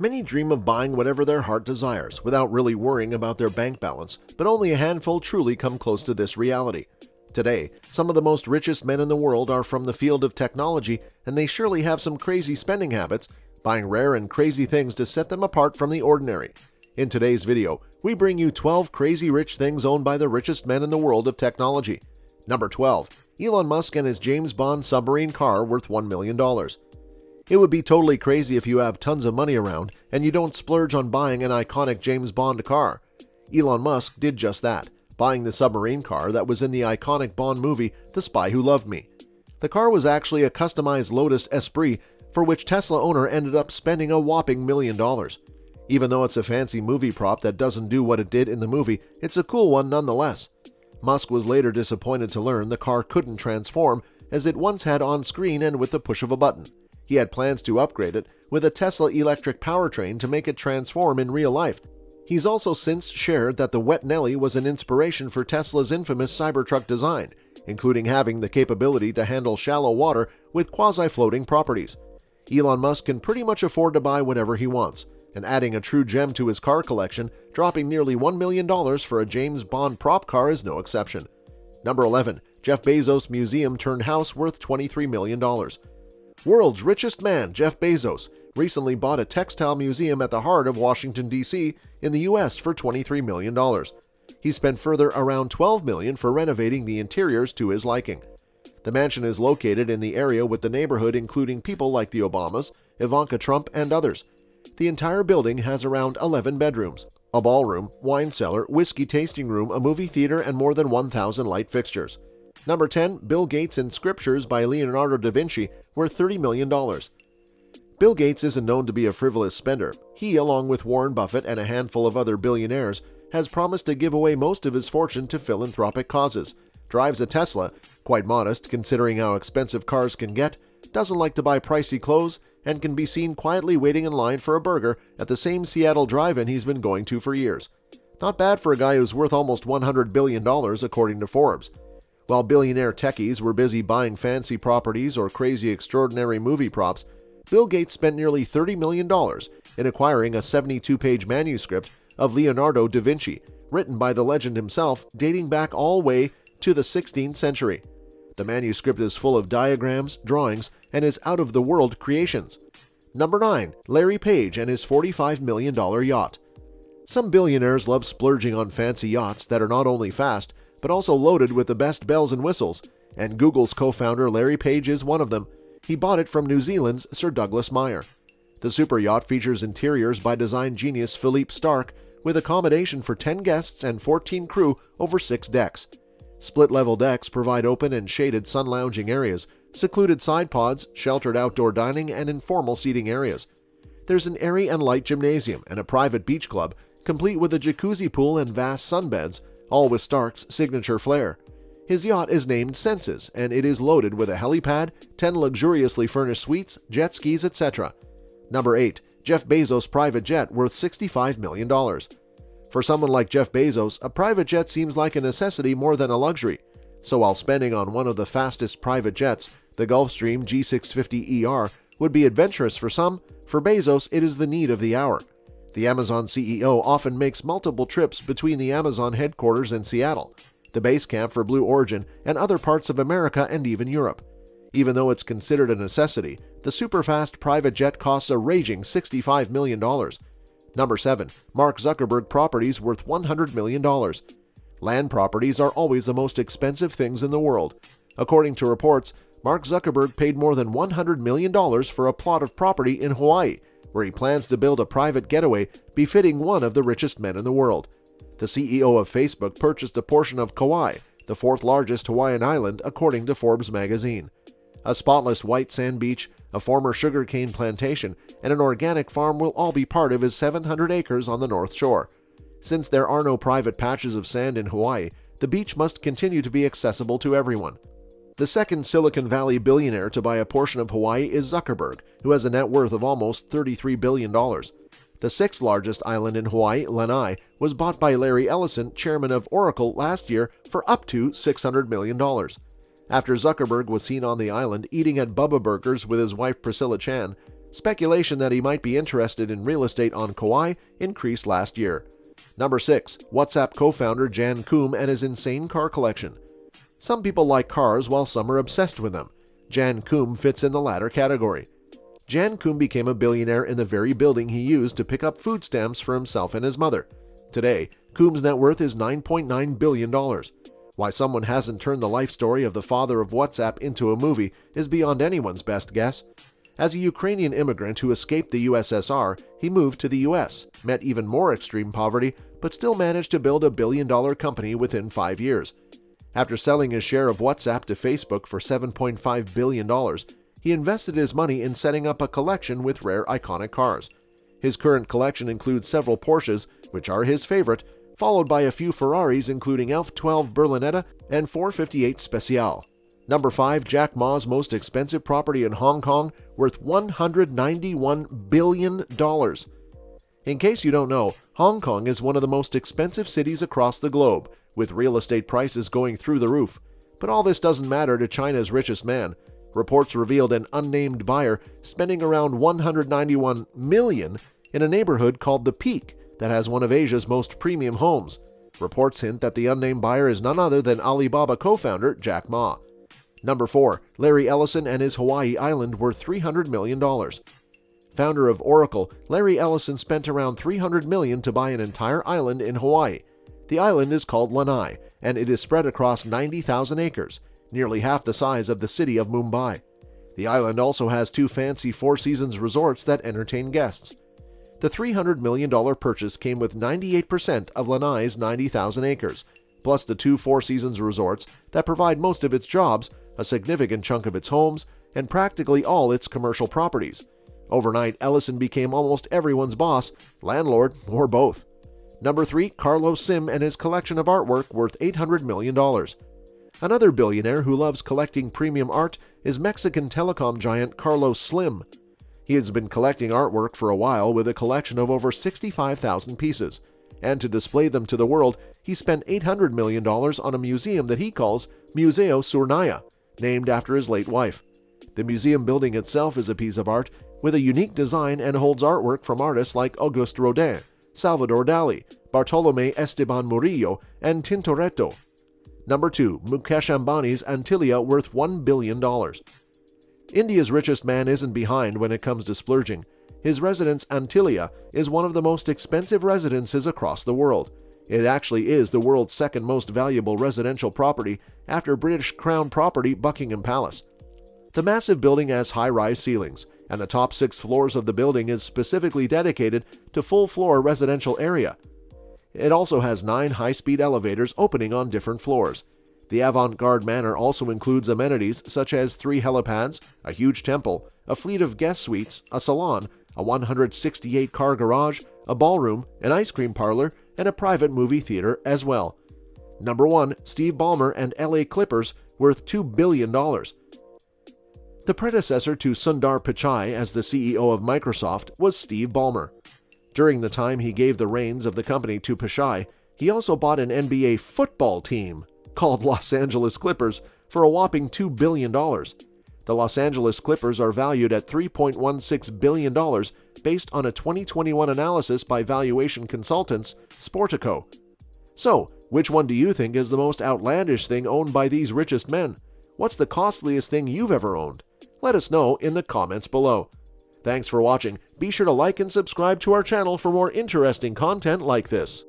Many dream of buying whatever their heart desires without really worrying about their bank balance, but only a handful truly come close to this reality. Today, some of the most richest men in the world are from the field of technology, and they surely have some crazy spending habits, buying rare and crazy things to set them apart from the ordinary. In today's video, we bring you 12 crazy rich things owned by the richest men in the world of technology. Number 12. Elon Musk and his James Bond Submarine Car worth $1 million. It would be totally crazy if you have tons of money around and you don't splurge on buying an iconic James Bond car. Elon Musk did just that, buying the submarine car that was in the iconic Bond movie The Spy Who Loved Me. The car was actually a customized Lotus Esprit for which Tesla owner ended up spending a whopping $1 million. Even though it's a fancy movie prop that doesn't do what it did in the movie, it's a cool one nonetheless. Musk was later disappointed to learn the car couldn't transform as it once had on screen and with the push of a button. He had plans to upgrade it with a Tesla electric powertrain to make it transform in real life. He's also since shared that the Wet Nelly was an inspiration for Tesla's infamous Cybertruck design, including having the capability to handle shallow water with quasi-floating properties. Elon Musk can pretty much afford to buy whatever he wants, and adding a true gem to his car collection, dropping nearly $1 million for a James Bond prop car is no exception. Number 11. Jeff Bezos Museum turned house worth $23 million. World's richest man, Jeff Bezos, recently bought a textile museum at the heart of Washington, D.C. in the U.S. for $23 million. He spent further around $12 million for renovating the interiors to his liking. The mansion is located in the area with the neighborhood including people like the Obamas, Ivanka Trump, and others. The entire building has around 11 bedrooms, a ballroom, wine cellar, whiskey tasting room, a movie theater, and more than 1,000 light fixtures. Number 10. Bill Gates and Scriptures by Leonardo da Vinci worth $30 million. Bill Gates isn't known to be a frivolous spender. He, along with Warren Buffett and a handful of other billionaires, has promised to give away most of his fortune to philanthropic causes, drives a Tesla, quite modest considering how expensive cars can get, doesn't like to buy pricey clothes, and can be seen quietly waiting in line for a burger at the same Seattle drive-in he's been going to for years. Not bad for a guy who's worth almost $100 billion according to Forbes. While billionaire techies were busy buying fancy properties or crazy extraordinary movie props, Bill Gates spent nearly $30 million in acquiring a 72-page manuscript of Leonardo da Vinci, written by the legend himself, dating back all the way to the 16th century. The manuscript is full of diagrams, drawings, and his out-of-the-world creations. Number 9. Larry Page and his $45 million yacht. Some billionaires love splurging on fancy yachts that are not only fast, but also loaded with the best bells and whistles, and Google's co-founder Larry Page is one of them. He bought it from New Zealand's Sir Douglas Meyer. The super yacht features interiors by design genius Philippe Starck, with accommodation for 10 guests and 14 crew over 6 decks. Split-level decks provide open and shaded sun-lounging areas, secluded side pods, sheltered outdoor dining, and informal seating areas. There's an airy and light gymnasium and a private beach club, complete with a jacuzzi pool and vast sunbeds, all with Stark's signature flair. His yacht is named Senses, and it is loaded with a helipad, 10 luxuriously furnished suites, jet skis, etc. Number 8. Jeff Bezos' private jet worth $65 million. For someone like Jeff Bezos, a private jet seems like a necessity more than a luxury. So while spending on one of the fastest private jets, the Gulfstream G650ER, would be adventurous for some, for Bezos it is the need of the hour. The Amazon CEO often makes multiple trips between the Amazon headquarters in Seattle, the base camp for Blue Origin, and other parts of America and even Europe. Even though it's considered a necessity, the super-fast private jet costs a raging $65 million. Number 7. Mark Zuckerberg properties worth $100 million. Land properties are always the most expensive things in the world. According to reports, Mark Zuckerberg paid more than $100 million for a plot of property in Hawaii, where he plans to build a private getaway befitting one of the richest men in the world. The CEO of Facebook purchased a portion of Kauai, the 4th largest Hawaiian island according to Forbes magazine. A spotless white sand beach, a former sugarcane plantation, and an organic farm will all be part of his 700 acres on the North Shore. Since there are no private patches of sand in Hawaii, the beach must continue to be accessible to everyone. The second Silicon Valley billionaire to buy a portion of Hawaii is Zuckerberg, who has a net worth of almost $33 billion. The 6th largest island in Hawaii, Lanai, was bought by Larry Ellison, chairman of Oracle, last year for up to $600 million. After Zuckerberg was seen on the island eating at Bubba Burgers with his wife Priscilla Chan, Speculation that he might be interested in real estate on Kauai increased last year. Number 6. WhatsApp co-founder Jan Koum and his insane car collection. Some people like cars while some are obsessed with them. Jan Koum fits in the latter category. Jan Koum became a billionaire in the very building he used to pick up food stamps for himself and his mother. Today, Koum's net worth is $9.9 billion. Why someone hasn't turned the life story of the father of WhatsApp into a movie is beyond anyone's best guess. As a Ukrainian immigrant who escaped the USSR, he moved to the US, met even more extreme poverty, but still managed to build a billion-dollar company within 5 years. After selling his share of WhatsApp to Facebook for $7.5 billion, he invested his money in setting up a collection with rare iconic cars. His current collection includes several Porsches, which are his favorite, followed by a few Ferraris including F12 Berlinetta and 458 Special. Number 5. Jack Ma's most expensive property in Hong Kong, worth $191 billion. In case you don't know, Hong Kong is one of the most expensive cities across the globe, with real estate prices going through the roof. But all this doesn't matter to China's richest man. Reports revealed an unnamed buyer spending around $191 million in a neighborhood called The Peak that has one of Asia's most premium homes. Reports hint that the unnamed buyer is none other than Alibaba co-founder Jack Ma. Number 4. Larry Ellison and his Hawaii island worth $300 million. Founder of Oracle, Larry Ellison spent around $300 million to buy an entire island in Hawaii. The island is called Lanai, and it is spread across 90,000 acres, nearly half the size of the city of Mumbai. The island also has 2 fancy Four Seasons resorts that entertain guests. The $300 million purchase came with 98% of Lanai's 90,000 acres, plus the 2 Four Seasons resorts that provide most of its jobs, a significant chunk of its homes, and practically all its commercial properties. Overnight, Ellison became almost everyone's boss, landlord, or both. Number 3. Carlos Sim and his collection of artwork worth $800 million. Another billionaire who loves collecting premium art is Mexican telecom giant Carlos Slim. He has been collecting artwork for a while with a collection of over 65,000 pieces, and to display them to the world, he spent $800 million on a museum that he calls Museo Surnaya, named after his late wife. The museum building itself is a piece of art with a unique design and holds artwork from artists like Auguste Rodin, Salvador Dali, Bartolomé Esteban Murillo, and Tintoretto. Number 2. Mukesh Ambani's Antillia worth $1 billion. India's richest man isn't behind when it comes to splurging. His residence Antillia is one of the most expensive residences across the world. It actually is the world's second most valuable residential property after British Crown property Buckingham Palace. The massive building has high-rise ceilings, and the top 6 floors of the building is specifically dedicated to full-floor residential area. It also has 9 high-speed elevators opening on different floors. The avant-garde manor also includes amenities such as 3 helipads, a huge temple, a fleet of guest suites, a salon, a 168-car garage, a ballroom, an ice cream parlor, and a private movie theater as well. Number 1. Steve Balmer and LA Clippers worth $2 billion. The predecessor to Sundar Pichai as the CEO of Microsoft was Steve Ballmer. During the time he gave the reins of the company to Pichai, he also bought an NBA football team called Los Angeles Clippers for a whopping $2 billion. The Los Angeles Clippers are valued at $3.16 billion based on a 2021 analysis by valuation consultants Sportico. So, which one do you think is the most outlandish thing owned by these richest men? What's the costliest thing you've ever owned? Let us know in the comments below. Thanks for watching. Be sure to like and subscribe to our channel for more interesting content like this.